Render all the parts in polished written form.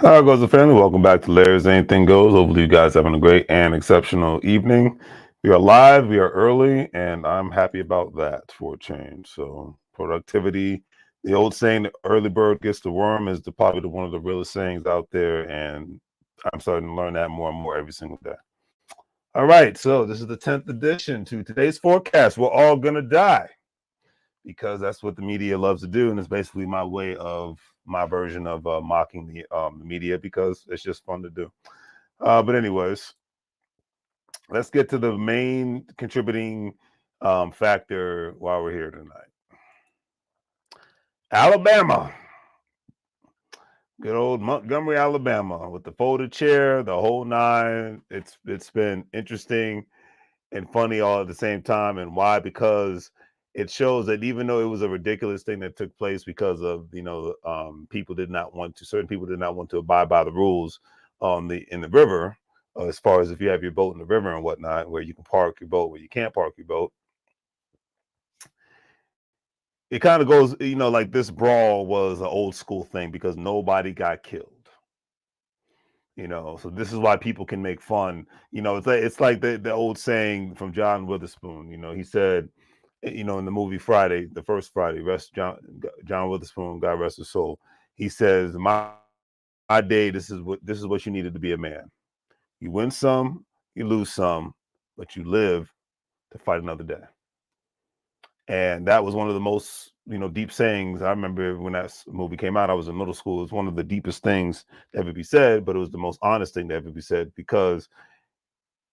All right, goes the family. Welcome back to Larry's Anything Goes. Hopefully, you guys having a great and exceptional evening. We are live, we are early, and I'm happy about that for a change. So, productivity, the old saying, "The early bird gets the worm," is probably one of the realest sayings out there, and I'm starting to learn that more and more every single day. All right, so this is the 10th edition to today's forecast. We're all gonna die because that's what the media loves to do, and it's basically my version of mocking the media because it's just fun to do. But anyways, let's get to the main contributing factor while we're here tonight. Alabama, good old Montgomery, Alabama, with the folded chair, the whole nine. It's been interesting and funny all at the same time. And why? Because it shows that even though it was a ridiculous thing that took place because of certain people did not want to abide by the rules on the in the river, as far as if you have your boat in the river and whatnot, where you can park your boat, where you can't park your boat. It kind of goes, like this brawl was an old school thing because nobody got killed. So this is why people can make fun. It's like the old saying from John Witherspoon. He said, in the movie Friday, the first Friday, rest John Witherspoon, God rest his soul. He says, "My day, this is what you needed to be a man. You win some, you lose some, but you live to fight another day." And that was one of the most, deep sayings. I remember when that movie came out, I was in middle school. It was one of the deepest things to ever be said, but it was the most honest thing to ever be said because,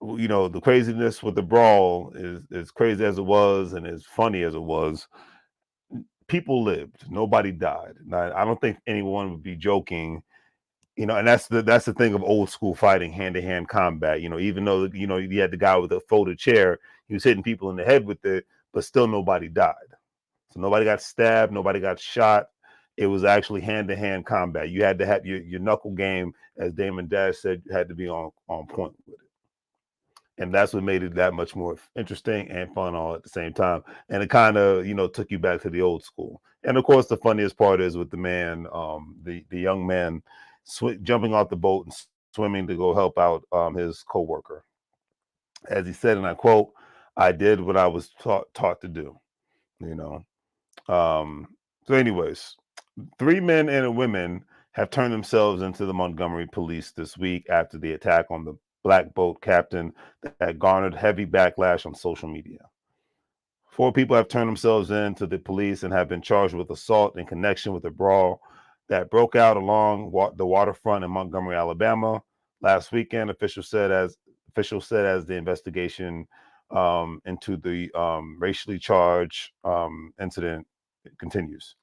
the craziness with the brawl is as crazy as it was and as funny as it was. People lived, nobody died. Now, I don't think anyone would be joking. And that's the thing of old school fighting, hand to hand combat. Even though you had the guy with a folded chair, he was hitting people in the head with it, but still nobody died. So nobody got stabbed, nobody got shot. It was actually hand to hand combat. You had to have your knuckle game, as Damon Dash said, had to be on point with it. And that's what made it that much more interesting and fun all at the same time. And it kind of, took you back to the old school. And of course, the funniest part is with the man, the young man jumping off the boat and swimming to go help out his coworker. As he said, and I quote, "I did what I was taught to do." You know. So, anyways, three men and a woman have turned themselves into the Montgomery police this week after the attack on the black boat captain that garnered heavy backlash on social media. Four people have turned themselves in to the police and have been charged with assault in connection with a brawl that broke out along the waterfront in Montgomery, Alabama last weekend. Officials said as the investigation into the racially charged incident continues.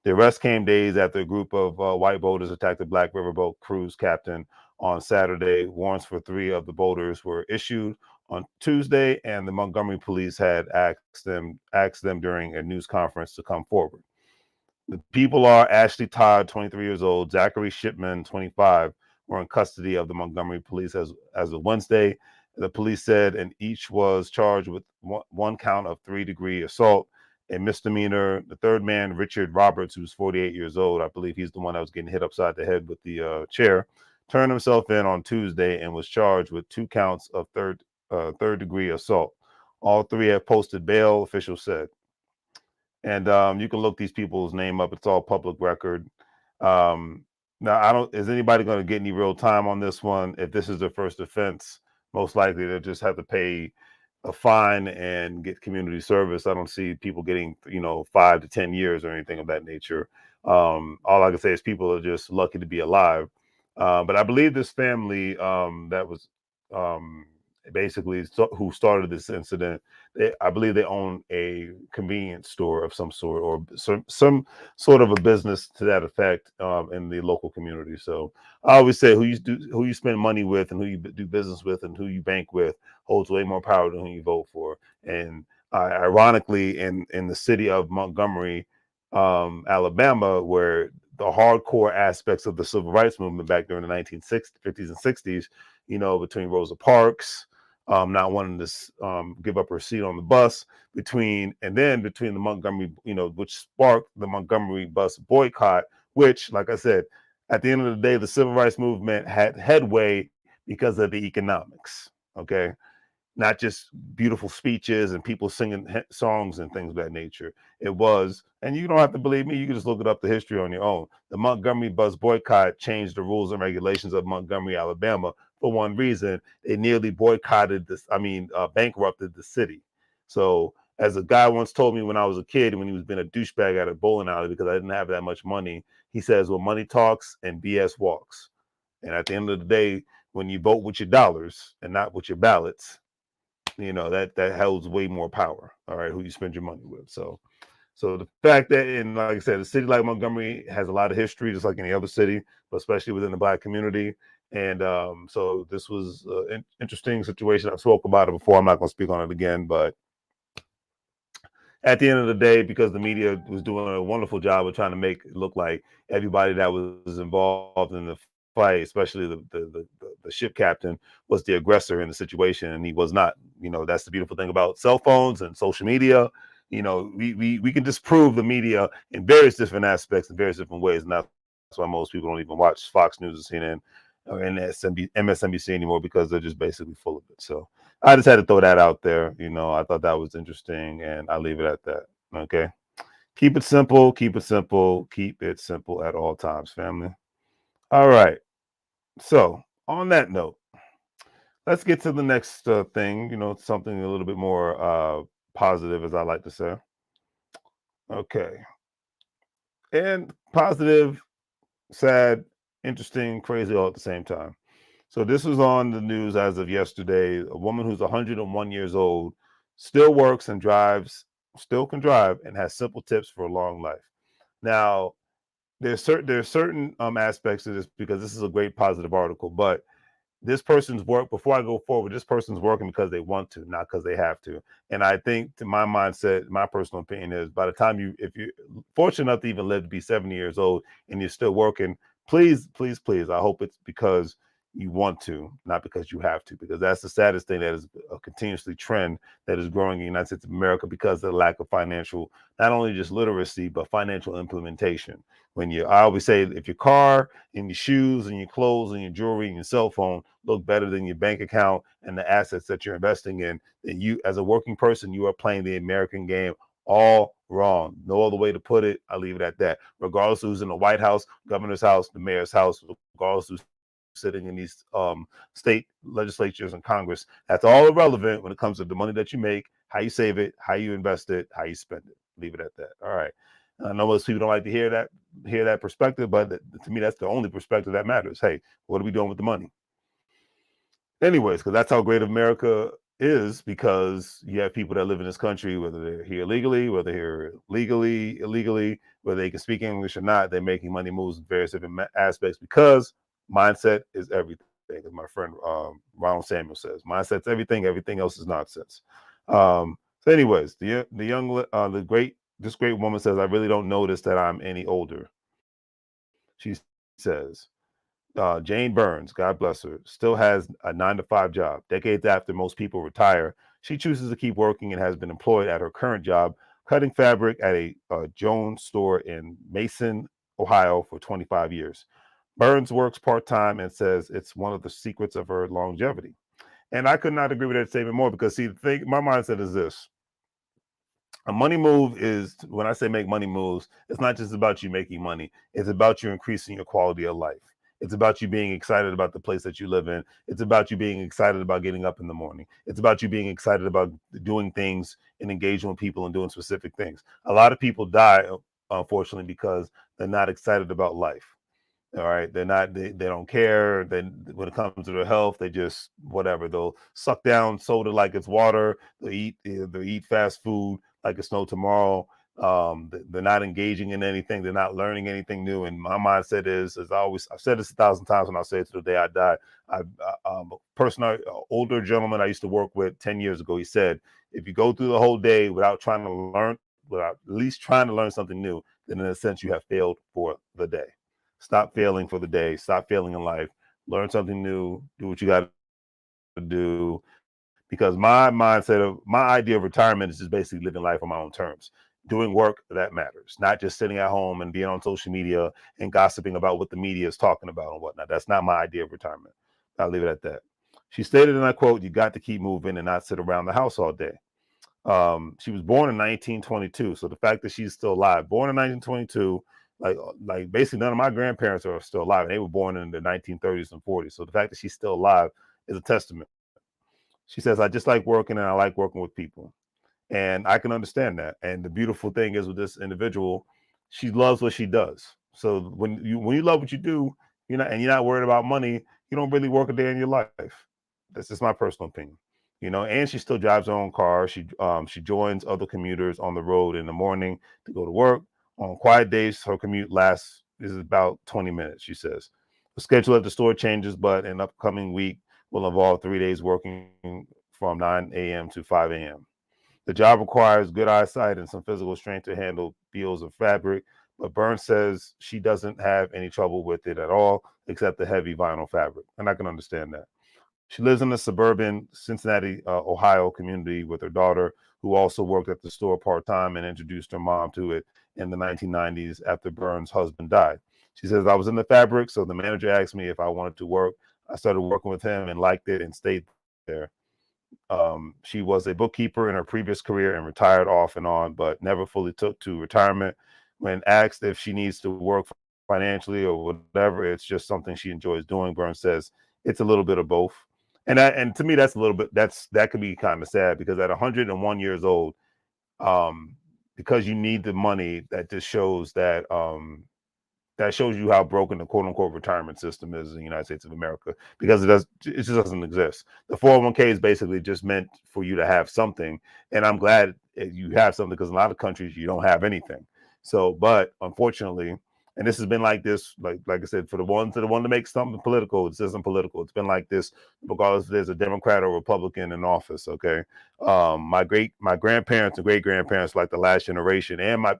The arrest came days after a group of white boaters attacked a black riverboat cruise captain on Saturday. Warrants for three of the boaters were issued on Tuesday, and the Montgomery police had asked them during a news conference to come forward. The people are Ashley Todd, 23 years old, Zachary Shipman, 25, were in custody of the Montgomery police as of Wednesday. The police said, and each was charged with one count of 3-degree assault, a misdemeanor. The third man, Richard Roberts, who's 48 years old, I believe he's the one that was getting hit upside the head with the chair, turned himself in on Tuesday and was charged with 2 counts of third-degree assault. All three have posted bail, officials said. And you can look these people's name up. It's all public record. Now, I don't. Is anybody going to get any real time on this one? If this is their first offense, most likely they'll just have to pay a fine and get community service. I don't see people getting 5 to 10 years or anything of that nature. All I can say is people are just lucky to be alive. But I believe this family that was basically who started this incident, I believe they own a convenience store of some sort or some sort of a business to that effect in the local community. So I always say who you spend money with and who you do business with and who you bank with holds way more power than who you vote for. And ironically, in the city of Montgomery, Alabama, where the hardcore aspects of the civil rights movement back during the 1950s and 60s, between Rosa Parks, not wanting to give up her seat on the bus, between the Montgomery, which sparked the Montgomery bus boycott, which, like I said, At the end of the day, the civil rights movement had headway because of the economics. Okay, not just beautiful speeches and people singing songs and things of that nature. It was, and you don't have to believe me, you can just look it up the history on your own. The Montgomery bus boycott changed the rules and regulations of Montgomery, Alabama for one reason. They nearly boycotted this, bankrupted the city. So, as a guy once told me when I was a kid, when he was being a douchebag at a bowling alley because I didn't have that much money, he says, well, money talks and BS walks. And at the end of the day, when you vote with your dollars and not with your ballots, that holds way more power. All right, who you spend your money with. So the fact that, and like I said, a city like Montgomery has a lot of history, just like any other city, but especially within the Black community. And so this was an interesting situation. I've spoke about it before. I'm not going to speak on it again, but at the end of the day, because the media was doing a wonderful job of trying to make it look like everybody that was involved in the fight, especially the ship captain, was the aggressor in the situation, and he was not. That's the beautiful thing about cell phones and social media. We can disprove the media in various different aspects in various different ways, and that's why most people don't even watch Fox News or CNN or MSNBC anymore, because they're just basically full of it. So I just had to throw that out there. I thought that was interesting, and I leave it at that. Okay. Keep it simple. Keep it simple. Keep it simple at all times, family. All right. So, on that note, let's get to the next thing. Something a little bit more positive, as I like to say. Okay. And positive, sad, interesting, crazy all at the same time. So this was on the news as of yesterday. A woman who's 101 years old still works and drives, still can drive, and has simple tips for a long life. Now, there's certain aspects to this, because this is a great positive article, but this person's work, before I go forward, this person's working because they want to, not because they have to. And I think, to my mindset, my personal opinion is, by the time if you're fortunate enough to even live to be 70 years old and you're still working, please, please, please, I hope it's because you want to, not because you have to, because that's the saddest thing, that is a continuously trend that is growing in the United States of America because of the lack of financial, not only just literacy, but financial implementation. I always say, if your car and your shoes and your clothes and your jewelry and your cell phone look better than your bank account and the assets that you're investing in, then you, as a working person, you are playing the American game all wrong. No other way to put it. I'll leave it at that. Regardless of who's in the White House, governor's house, the mayor's house, regardless of who's sitting in these state legislatures and Congress, that's all irrelevant when it comes to the money that you make, how you save it, how you invest it, how you spend it. Leave it at that. All right. I know most people don't like to hear that perspective, but to me, that's the only perspective that matters. Hey, what are we doing with the money? Anyways, because that's how great America is, because you have people that live in this country, whether they're here legally, whether they're legally, illegally, whether they can speak English or not, they're making money moves in various different aspects, because mindset is everything. As my friend Ronald Samuel says, mindset's everything. Everything else is nonsense. So, anyways, this great woman says, "I really don't notice that I'm any older." She says, Jane Burns, God bless her, still has a 9 to 5 job. Decades after most people retire, she chooses to keep working and has been employed at her current job, cutting fabric at a Jones store in Mason, Ohio, for 25 years. Burns works part time and says it's one of the secrets of her longevity. And I could not agree with that statement more, because, see, the thing, my mindset is this: a money move is, when I say make money moves, it's not just about you making money. It's about you increasing your quality of life. It's about you being excited about the place that you live in. It's about you being excited about getting up in the morning. It's about you being excited about doing things and engaging with people and doing specific things. A lot of people die, unfortunately, because they're not excited about life. All right, they don't care. Then when it comes to their health, they just whatever. They'll suck down soda like it's water. They'll eat fast food like it's no tomorrow. They're not engaging in anything. They're not learning anything new. And my mindset is, as I've said this 1,000 times, and I'll say it to the day I die. A person, older gentleman I used to work with 10 years ago, he said, if you go through the whole day without at least trying to learn something new, then in a sense you have failed for the day. Stop failing for the day. Stop failing in life. Learn something new. Do what you got to do. Because my idea of retirement is just basically living life on my own terms. doing work that matters, not just sitting at home and being on social media and gossiping about what the media is talking about and whatnot. That's not my idea of retirement. I'll leave it at that. She stated, and I quote, "You got to keep moving and not sit around the house all day." She was born in 1922, so the fact that she's still alive, born in 1922, like basically none of my grandparents are still alive, and they were born in the 1930s and 40s. So the fact that she's still alive is a testament. She says, "I just like working, and I like working with people." And I can understand that. And the beautiful thing is with this individual, she loves what she does. So when you love what you do, you're not worried about money, you don't really work a day in your life. That's just my personal opinion. And she still drives her own car. She joins other commuters on the road in the morning to go to work. On quiet days, her commute lasts is about 20 minutes, she says. The schedule at the store changes, but an upcoming week will involve 3 days working from 9 a.m. to 5 a.m. The job requires good eyesight and some physical strength to handle peels of fabric, but Burns says she doesn't have any trouble with it at all, except the heavy vinyl fabric. And I can understand that. She lives in a suburban Cincinnati, Ohio community with her daughter, who also worked at the store part time and introduced her mom to it in the 1990s after Burns' husband died. She says, "I was in the fabric, so the manager asked me if I wanted to work. I started working with him and liked it and stayed there. She was a bookkeeper in her previous career and retired off and on, but never fully took to retirement. When asked if she needs to work financially or whatever, it's just something she enjoys doing." Burns says it's a little bit of both. And to me, that's a little bit, that could be kind of sad, because at 101 years old, um, because you need the money, that shows you how broken the quote unquote retirement system is in the United States of America, because it just doesn't exist. The 401k is basically just meant for you to have something. And I'm glad you have something, because in a lot of countries you don't have anything. So, but unfortunately, and this has been like this, like I said, for the ones that want to make something political, this isn't political. It's been like this regardless if there's a Democrat or Republican in office. Okay. My grandparents and great grandparents, like the last generation, and my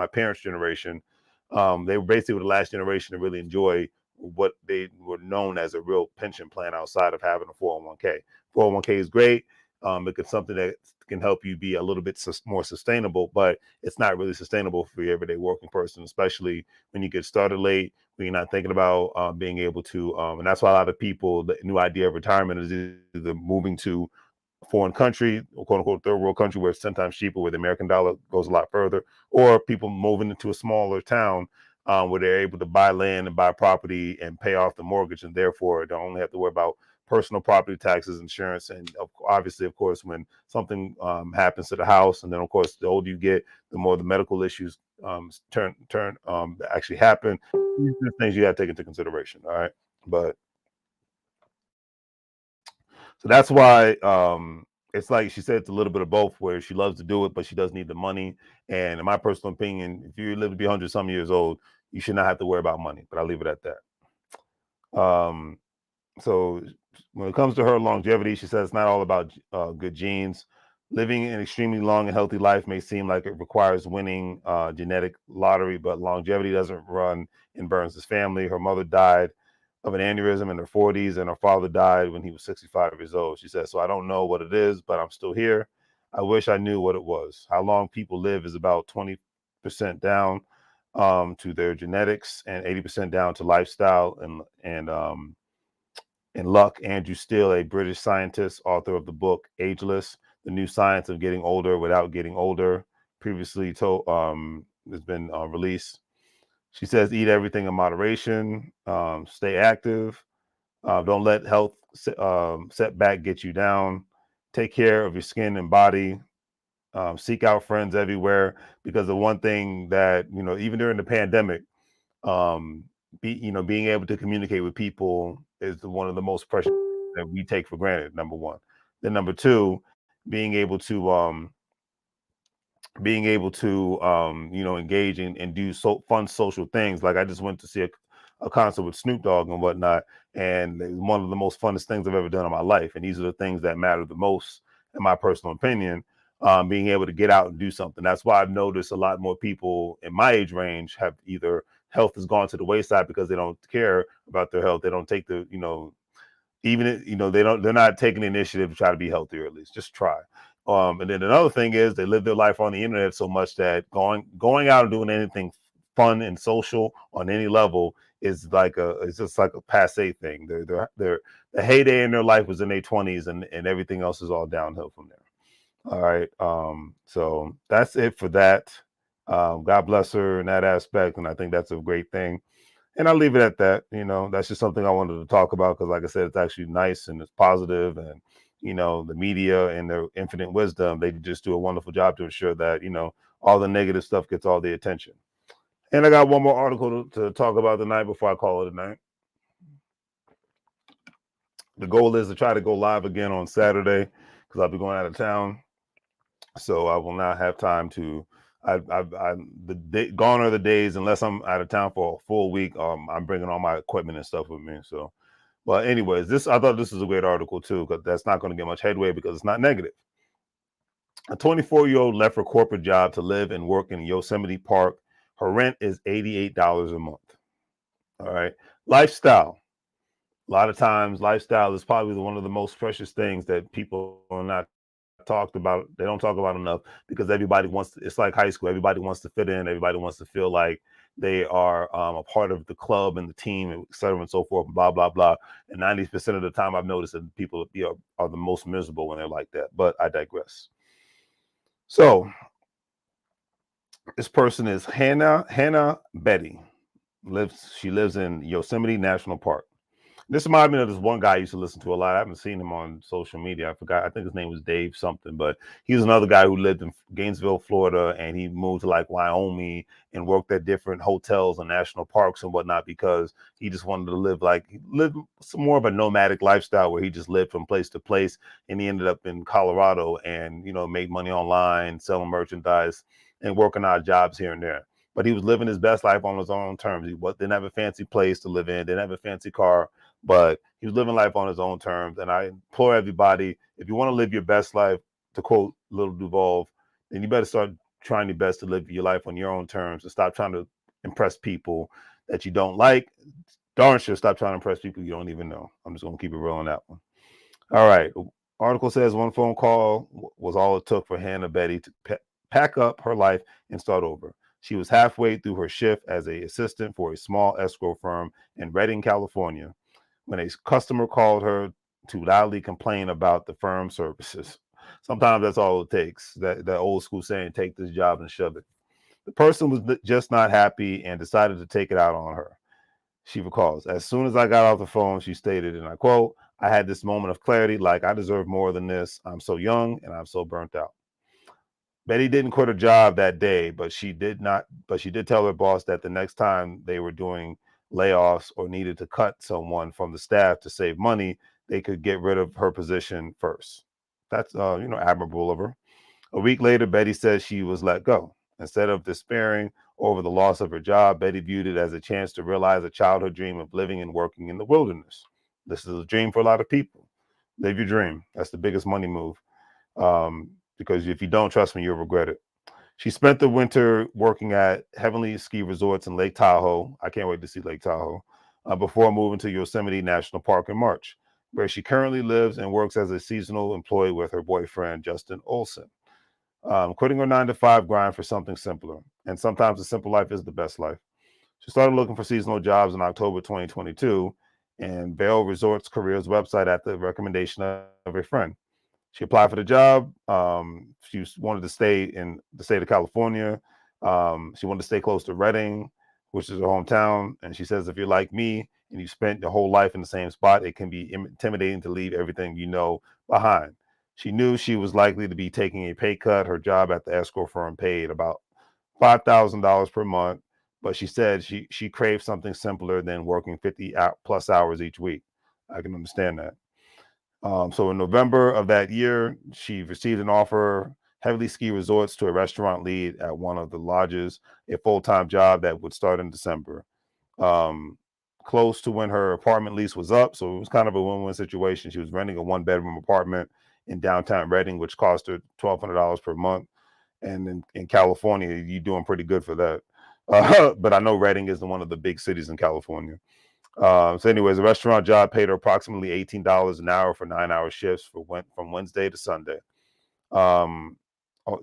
parents' generation, they were basically the last generation to really enjoy what they were known as a real pension plan outside of having a 401k. 401k is great. It's something that can help you be a little bit more sustainable, but it's not really sustainable for your everyday working person, especially when you get started late, when you're not thinking about being able to. And that's why a lot of people, the new idea of retirement is either moving to foreign country, or quote unquote third world country, where it's 10 times cheaper, where the American dollar goes a lot further, or people moving into a smaller town where they're able to buy land and buy property and pay off the mortgage, and therefore don't only have to worry about personal property taxes, insurance, and obviously, of course, when something happens to the house, and then of course, the older you get, the more the medical issues actually happen. These are things you have to take into consideration. All right, but so that's why it's like she said, it's a little bit of both, where she loves to do it, but she does need the money. And in my personal opinion, if you live to be 100 some years old, you should not have to worry about money. But I'll leave it at that. So when it comes to her longevity, she says it's not all about good genes. Living an extremely long and healthy life may seem like it requires winning genetic lottery, but longevity doesn't run in Burns's family. Her mother died of an aneurysm in her 40s, and her father died when he was 65 years old. She says, "So I don't know what it is, but I'm still here. I wish I knew what it was." How long people live is about 20% down to their genetics and 80% down to lifestyle and luck. Andrew Steele, a British scientist, author of the book Ageless: The New Science of Getting Older Without Getting Older, previously told has been released. She says, eat everything in moderation, stay active, don't let health setback get you down, take care of your skin and body, seek out friends everywhere, because the one thing that, even during the pandemic, um, being able to communicate with people is one of the most precious that we take for granted, number one. Then number two, being able to engage and do fun social things. Like I just went to see a concert with Snoop Dogg and whatnot, and it was one of the most funnest things I've ever done in my life. And these are the things that matter the most, in my personal opinion. Being able to get out and do something. That's why I've noticed a lot more people in my age range have either health has gone to the wayside because they don't care about their health. They don't take they're not taking the initiative to try to be healthier, at least just try. And then another thing is they live their life on the internet so much that going out and doing anything fun and social on any level is like it's just like a passe thing. They're the heyday in their life was in their 20s, and everything else is all downhill from there. All right. So that's it for that. God bless her in that aspect, and I think that's a great thing. And I'll leave it at that. That's just something I wanted to talk about because, like I said, it's actually nice and it's positive, and the media and their infinite wisdom, they just do a wonderful job to ensure that all the negative stuff gets all the attention. And I got one more article to talk about tonight before I call it a night. The goal is to try to go live again on Saturday because I'll be going out of town, so I will not have time to. Gone are the days unless I'm out of town for a full week. I'm bringing all my equipment and stuff with me. So, but anyways, I thought this was a great article too because that's not going to get much headway because it's not negative. A 24-year-old left her corporate job to live and work in Yosemite Park. Her rent is $88 a month. All right, lifestyle. A lot of times, lifestyle is probably one of the most precious things that people are not talked about. They don't talk about enough because everybody wants to, it's like high school. Everybody wants to fit in. Everybody wants to feel like they are a part of the club and the team, et cetera, and so forth, blah, blah, blah. And 90% of the time I've noticed that people are the most miserable when they're like that. But I digress. So this person is Hannah Betty. She lives in Yosemite National Park. This reminds me of this one guy I used to listen to a lot. I haven't seen him on social media. I forgot. I think his name was Dave something, but he was another guy who lived in Gainesville, Florida, and he moved to like Wyoming and worked at different hotels and national parks and whatnot because he just wanted to live some more of a nomadic lifestyle where he just lived from place to place. And he ended up in Colorado and made money online, selling merchandise and working odd jobs here and there. But he was living his best life on his own terms. He didn't have a fancy place to live in, didn't have a fancy car, but he was living life on his own terms. And I implore everybody, if you want to live your best life, to quote Little Duval, then you better start trying your best to live your life on your own terms and stop trying to impress people that you don't like. Darn sure stop trying to impress people you don't even know. I'm just going to keep it real on that one. All right. Article says one phone call was all it took for Hannah Betty to pack up her life and start over. She was halfway through her shift as an assistant for a small escrow firm in Redding, California, when a customer called her to loudly complain about the firm's services. Sometimes that's all it takes. That old school saying, take this job and shove it. The person was just not happy and decided to take it out on her. She recalls, as soon as I got off the phone, she stated, and I quote, I had this moment of clarity, like I deserve more than this. I'm so young and I'm so burnt out. Betty didn't quit her job that day, but she did tell her boss that the next time they were doing layoffs or needed to cut someone from the staff to save money, they could get rid of her position first. That's admirable of her. A week later, Betty says she was let go. Instead of despairing over the loss of her job, Betty viewed it as a chance to realize a childhood dream of living and working in the wilderness. This is a dream for a lot of people. Live your dream. That's the biggest money move. Because if you don't, trust me, you'll regret it. She spent the winter working at Heavenly Ski Resorts in Lake Tahoe. I can't wait to see Lake Tahoe. Before moving to Yosemite National Park in March, where she currently lives and works as a seasonal employee with her boyfriend, Justin Olson. Quitting her 9-to-5 grind for something simpler. And sometimes a simple life is the best life. She started looking for seasonal jobs in October 2022 and Vail Resorts Careers website at the recommendation of a friend. She applied for the job. She wanted to stay in the state of California. She wanted to stay close to Redding, which is her hometown. And she says, if you're like me and you spent your whole life in the same spot, it can be intimidating to leave everything you know behind. She knew she was likely to be taking a pay cut. Her job at the escrow firm paid about $5,000 per month, but she said she craved something simpler than working 50 plus hours each week. I can understand that. So in November of that year, she received an offer, Heavenly Ski Resorts, to a restaurant lead at one of the lodges, a full-time job that would start in December. Close to when her apartment lease was up, so it was kind of a win-win situation. She was renting a one-bedroom apartment in downtown Redding, which cost her $1,200 per month. And in California, you're doing pretty good for that. But I know Redding is one of the big cities in California. So anyways, the restaurant job paid her approximately $18 an hour for 9-hour shifts from Wednesday to Sunday. Um,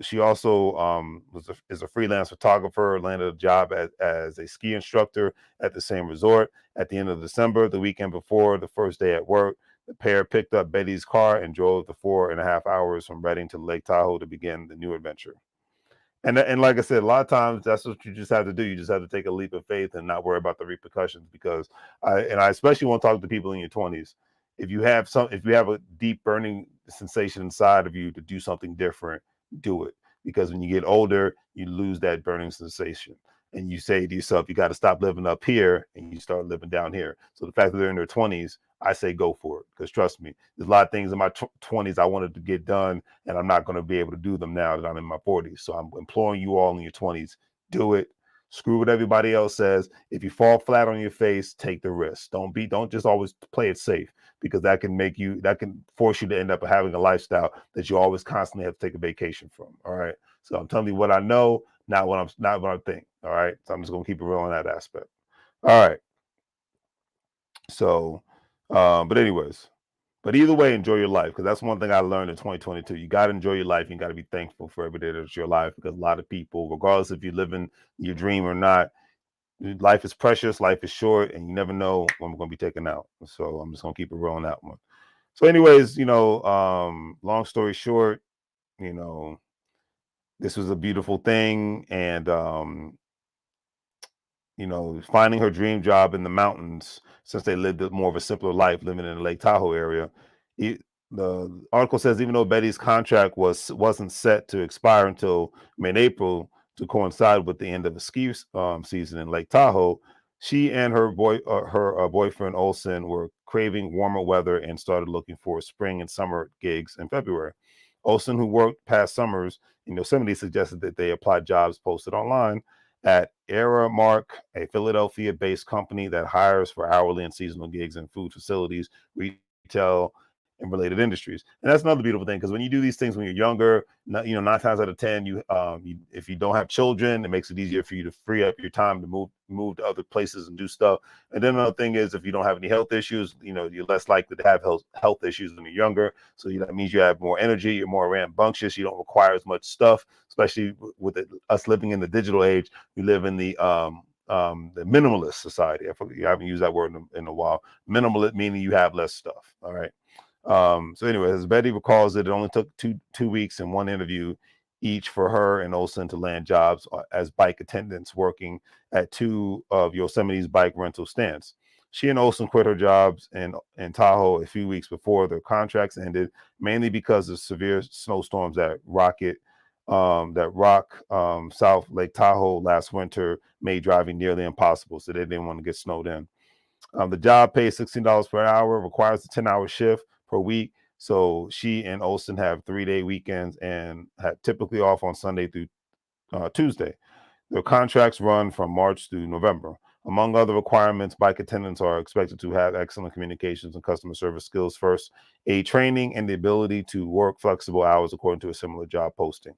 she also is a freelance photographer, landed a job as a ski instructor at the same resort. At the end of December, the weekend before the first day at work, the pair picked up Betty's car and drove the 4.5 hours from Reading to Lake Tahoe to begin the new adventure. And like I said, a lot of times that's what you just have to do. You just have to take a leap of faith and not worry about the repercussions. Because I especially want to talk to people in your 20s. If you have a deep burning sensation inside of you to do something different, do it. Because when you get older, you lose that burning sensation. And you say to yourself, you got to stop living up here and you start living down here. So the fact that they're in their 20s, I say go for it. Because trust me, there's a lot of things in my 20s I wanted to get done, and I'm not going to be able to do them now that I'm in my 40s. So I'm imploring you all in your 20s, do it. Screw what everybody else says. If you fall flat on your face, take the risk. Don't just always play it safe, because that can force you to end up having a lifestyle that you always constantly have to take a vacation from. All right. So I'm telling you what I know, not what I think. All right. So I'm just gonna keep it real on that aspect. All right. So but anyways, but either way, enjoy your life, because that's one thing I learned in 2022. You got to enjoy your life. You got to be thankful for every day that's your life, because a lot of people, regardless if you're living your dream or not, life is precious, life is short, and you never know when we're going to be taken out. So I'm just going to keep it real on that one. So, anyways, long story short, you know, this was a beautiful thing, and finding her dream job in the mountains, since they lived more of a simpler life living in the Lake Tahoe area. E- the article says even though Betty's contract wasn't set to expire until mid-April to coincide with the end of the ski season in Lake Tahoe, she and her boyfriend Olson were craving warmer weather and started looking for spring and summer gigs in February. Olson, who worked past summers in Yosemite, suggested that they apply jobs posted online at Aramark, a Philadelphia-based company that hires for hourly and seasonal gigs in food facilities, retail, and related industries. And that's another beautiful thing, because when you do these things when you're younger, 9 times out of 10, if you don't have children, it makes it easier for you to free up your time to move to other places and do stuff. And then another thing is, if you don't have any health issues, you're less likely to have health issues when you're younger. So that means you have more energy, you're more rambunctious, you don't require as much stuff, especially with us living in the digital age. We live in the minimalist society. I haven't used that word in a while. Minimalist meaning you have less stuff. All right. So anyway, as Betty recalls it only took two weeks and one interview each for her and Olson to land jobs as bike attendants working at two of Yosemite's bike rental stands. She and Olson quit her jobs in Tahoe a few weeks before their contracts ended, mainly because of severe snowstorms that rock South Lake Tahoe last winter made driving nearly impossible. So they didn't want to get snowed in. The job pays $16 per hour, requires a 10-hour shift per week. So she and Olson have 3-day weekends and have typically off on Sunday through Tuesday. Their contracts run from March through November. Among other requirements, bike attendants are expected to have excellent communications and customer service skills, first aid training, and the ability to work flexible hours according to a similar job posting.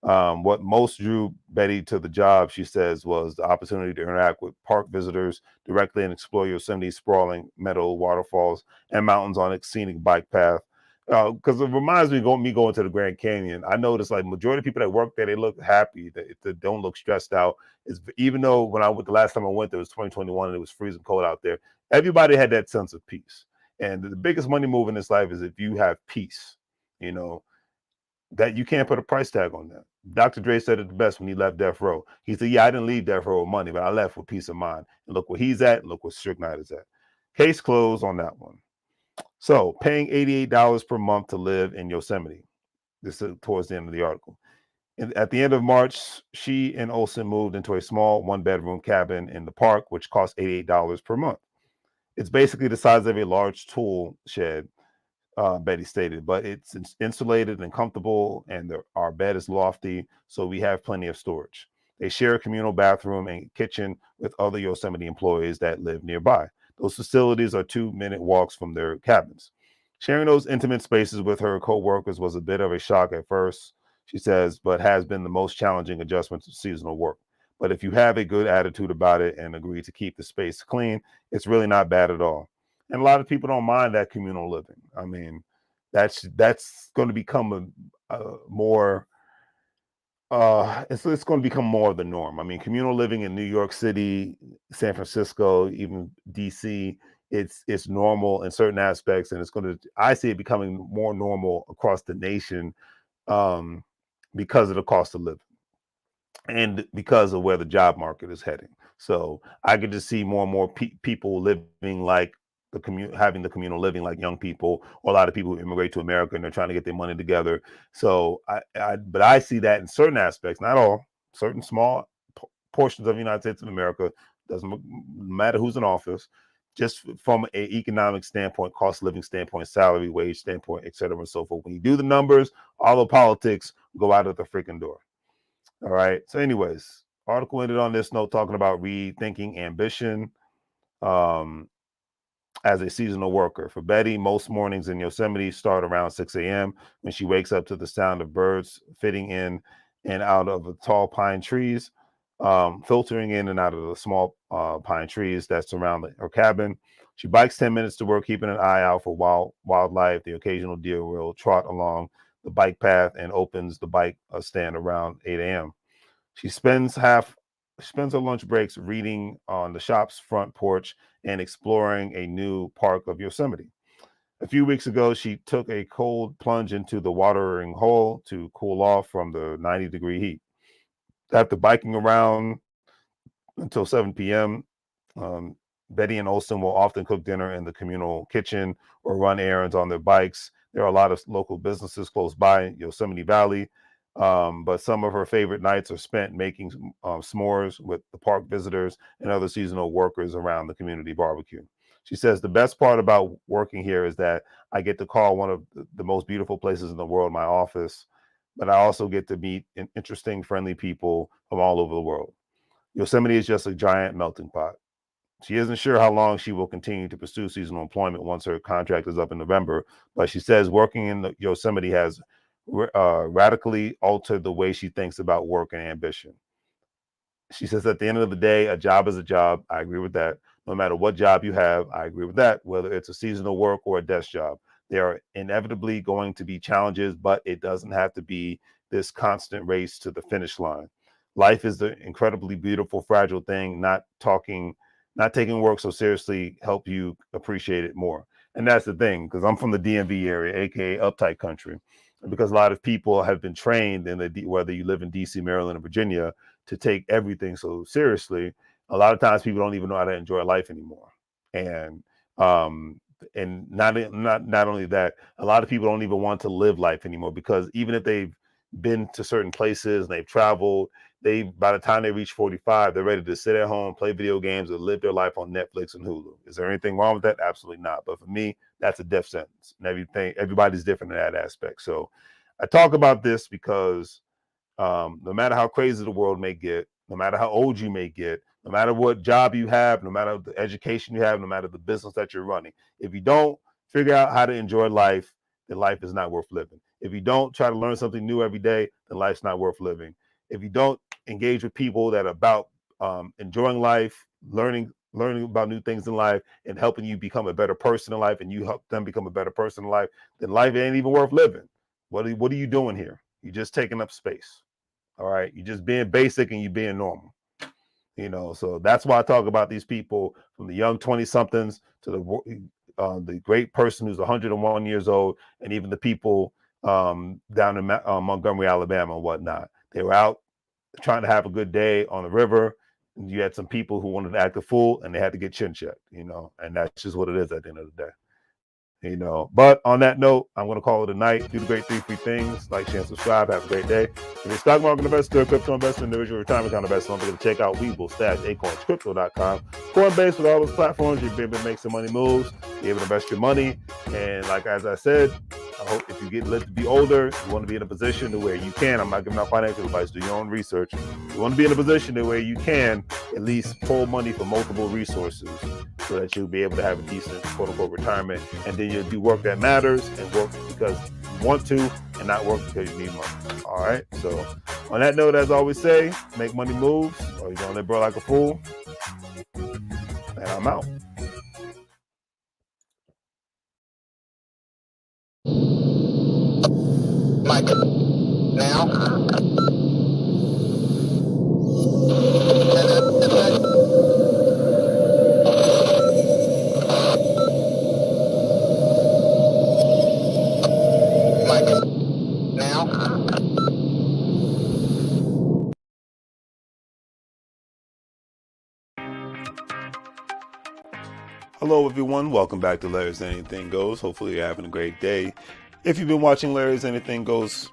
What most drew Betty to the job, she says, was the opportunity to interact with park visitors directly and explore Yosemite's sprawling meadow, waterfalls, and mountains on a scenic bike path. Because it reminds me of me going to the Grand Canyon. I noticed like majority of people that work there, they look happy. They don't look stressed out. Even though when I went the last time I went there, it was 2021 and it was freezing cold out there. Everybody had that sense of peace. And the biggest money move in this life is if you have peace. You know, that you can't put a price tag on that. Dr. Dre said it the best when he left Death Row. He said, "Yeah, I didn't leave Death Row with money, but I left with peace of mind." And look where he's at, and look where Suge Knight is at. Case closed on that one. So, paying $88 per month to live in Yosemite. This is towards the end of the article. And at the end of March, she and Olson moved into a small one-bedroom cabin in the park, which cost $88 per month. It's basically the size of a large tool shed, Betty stated, but it's insulated and comfortable, and our bed is lofty, so we have plenty of storage. They share a communal bathroom and kitchen with other Yosemite employees that live nearby. Those facilities are 2-minute walks from their cabins. Sharing those intimate spaces with her co-workers was a bit of a shock at first, she says, but has been the most challenging adjustment to seasonal work. But if you have a good attitude about it and agree to keep the space clean, it's really not bad at all. And a lot of people don't mind that communal living. I mean, That's going to become a more it's going to become more of the norm. I mean, communal living in New York City, San Francisco, even DC, it's normal in certain aspects, and it's going to. I see it becoming more normal across the nation, um, because of the cost of living and because of where the job market is heading. So I could just see more and more people living like having the communal living like young people, or a lot of people who immigrate to America and they're trying to get their money together. So but I see that in certain aspects, not all, certain small portions of the United States of America. Doesn't matter who's in office, just from an economic standpoint, cost of living standpoint, salary, wage standpoint, et cetera, and so forth. When you do the numbers, all the politics go out of the freaking door. All right. So, anyways, article ended on this note talking about rethinking ambition um, as a seasonal worker. For Betty, most mornings in Yosemite start around 6 a.m. when she wakes up to the sound of birds fitting in and out of the tall pine trees, filtering in and out of the small pine trees that surround her cabin. She bikes 10 minutes to work, keeping an eye out for wildlife. The occasional deer will trot along the bike path and opens the bike stand around 8 a.m. She spends her lunch breaks reading on the shop's front porch and exploring a new park of Yosemite. A few weeks ago, she took a cold plunge into the watering hole to cool off from the 90-degree heat. After biking around until 7 p.m., um, Betty and Olson will often cook dinner in the communal kitchen or run errands on their bikes. There are a lot of local businesses close by Yosemite Valley, but some of her favorite nights are spent making s'mores with the park visitors and other seasonal workers around the community barbecue. She says the best part about working here is that I get to call one of the most beautiful places in the world my office, but I also get to meet interesting, friendly people from all over the world. Yosemite is just a giant melting pot. She isn't sure how long she will continue to pursue seasonal employment once her contract is up in November, but she says working in Yosemite has radically altered the way she thinks about work and ambition. She says at the end of the day, a job is a job. I agree with that. No matter what job you have, I agree with that. Whether it's a seasonal work or a desk job, there are inevitably going to be challenges, but it doesn't have to be this constant race to the finish line. Life is the incredibly beautiful, fragile thing. Not taking work so seriously help you appreciate it more. And that's the thing, because I'm from the DMV area, aka uptight country, because a lot of people have been trained in whether you live in DC, Maryland, or Virginia, to take everything so seriously. A lot of times people don't even know how to enjoy life anymore. And um not only that, a lot of people don't even want to live life anymore, because even if they've been to certain places and they've traveled, they by the time they reach 45, they're ready to sit at home, play video games, and live their life on Netflix and Hulu. Is there anything wrong with that? Absolutely not. But for me, that's a death sentence. And everybody's different in that aspect. So I talk about this because no matter how crazy the world may get, no matter how old you may get, no matter what job you have, no matter the education you have, no matter the business that you're running, if you don't figure out how to enjoy life, then life is not worth living. If you don't try to learn something new every day, then life's not worth living. If you don't engage with people that are about enjoying life, learning about new things in life, and helping you become a better person in life, and you help them become a better person in life, then life ain't even worth living. What are you doing here? You're just taking up space. All right. You're just being basic and you're being normal. So that's why I talk about these people, from the young 20 somethings to the great person who's 101 years old, and even the people down in Montgomery, Alabama, and whatnot. They were out trying to have a good day on the river. And you had some people who wanted to act a fool, and they had to get chin checked, and that's just what it is at the end of the day. But on that note, I'm going to call it a night. Do the great 3 free things: like, share, and subscribe. Have a great day. If you're a stock market investor, crypto investor, individual retirement account investor, don't forget to check out WEBULL, Stash, Acorns, Crypto.com. Coinbase, with all those platforms, you'll be able to make some money moves, be able to invest your money. And as I said, I hope if you get lit to be older, you want to be in a position to where you can. I'm not giving out financial advice. Do your own research. You want to be in a position to where you can at least pull money from multiple resources, so that you'll be able to have a decent, quote unquote, retirement. And then you'll do work that matters, and work because you want to, and not work because you need money. All right. So on that note, as I always say, make money moves, or you're going to live bro like a fool. And I'm out. Mike. Now. Mike. Now. Hello, everyone. Welcome back to Larry's Anything Goes. Hopefully, you're having a great day. If you've been watching Larry's Anything Goes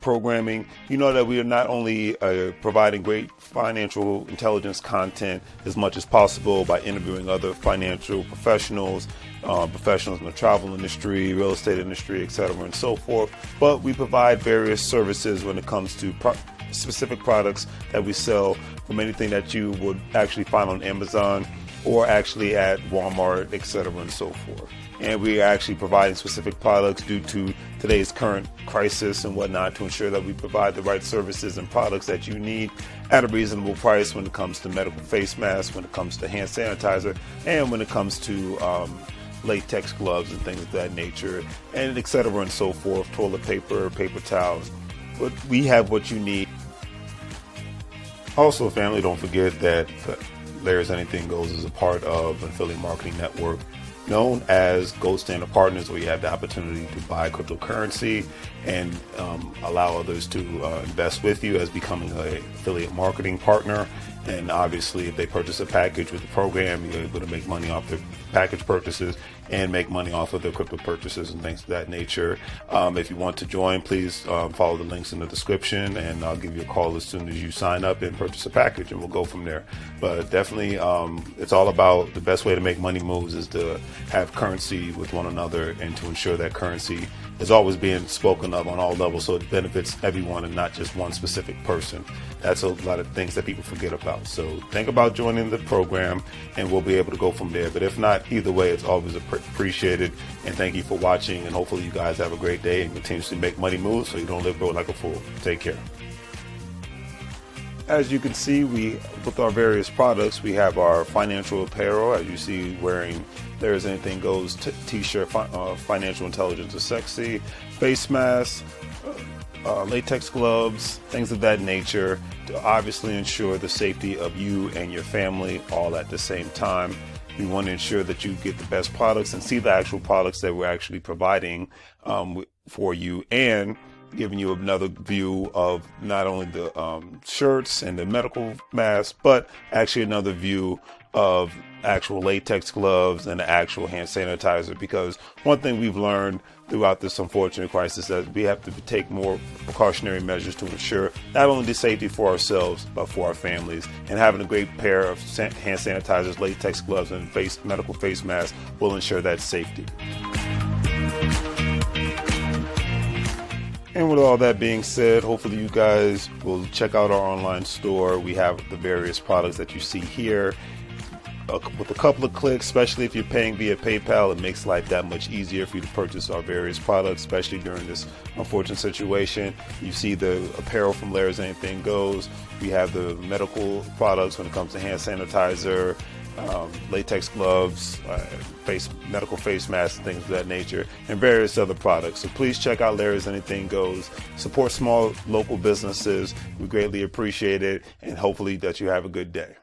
programming, you know that we are not only providing great financial intelligence content as much as possible by interviewing other financial professionals, professionals in the travel industry, real estate industry, etc., and so forth, but we provide various services when it comes to specific products that we sell, from anything that you would actually find on Amazon or actually at Walmart, etc., and so forth. And we are actually providing specific products due to today's current crisis and whatnot to ensure that we provide the right services and products that you need at a reasonable price when it comes to medical face masks, when it comes to hand sanitizer, and when it comes to latex gloves and things of that nature, and etc., and so forth, toilet paper, paper towels. But we have what you need. Also, family, don't forget that Larry's Anything Goes is a part of an affiliate marketing network known as Gold Standard Partners, where you have the opportunity to buy cryptocurrency and allow others to invest with you as becoming an affiliate marketing partner. And obviously, if they purchase a package with the program, you're able to make money off their package purchases and make money off of their crypto purchases and things of that nature. If you want to join, please follow the links in the description, and I'll give you a call as soon as you sign up and purchase a package, and we'll go from there. But definitely, it's all about the best way to make money moves is to have currency with one another and to ensure that currency is always being spoken of on all levels so it benefits everyone and not just one specific person. That's a lot of things that people forget about. So think about joining the program and we'll be able to go from there. But if not, either way, it's always appreciated. And thank you for watching. And hopefully you guys have a great day and continuously make money moves so you don't live broke like a fool. Take care. As you can see, with our various products, we have our financial apparel, as you see, wearing There's Anything Goes t-shirt, financial intelligence is sexy, face masks, latex gloves, things of that nature, to obviously ensure the safety of you and your family all at the same time. We want to ensure that you get the best products and see the actual products that we're actually providing for you, and giving you another view of not only the shirts and the medical masks, but actually another view of actual latex gloves and the actual hand sanitizer. Because one thing we've learned throughout this unfortunate crisis is that we have to take more precautionary measures to ensure not only the safety for ourselves, but for our families. And having a great pair of hand sanitizers, latex gloves, and medical face masks will ensure that safety. And with all that being said, hopefully you guys will check out our online store. We have the various products that you see here. With a couple of clicks, especially if you're paying via PayPal, it makes life that much easier for you to purchase our various products, especially during this unfortunate situation. You see the apparel from Larry's Anything Goes. We have the medical products when it comes to hand sanitizer, latex gloves, medical face masks, things of that nature, and various other products. So please check out Larry's Anything Goes. Support small local businesses. We greatly appreciate it, and hopefully that you have a good day.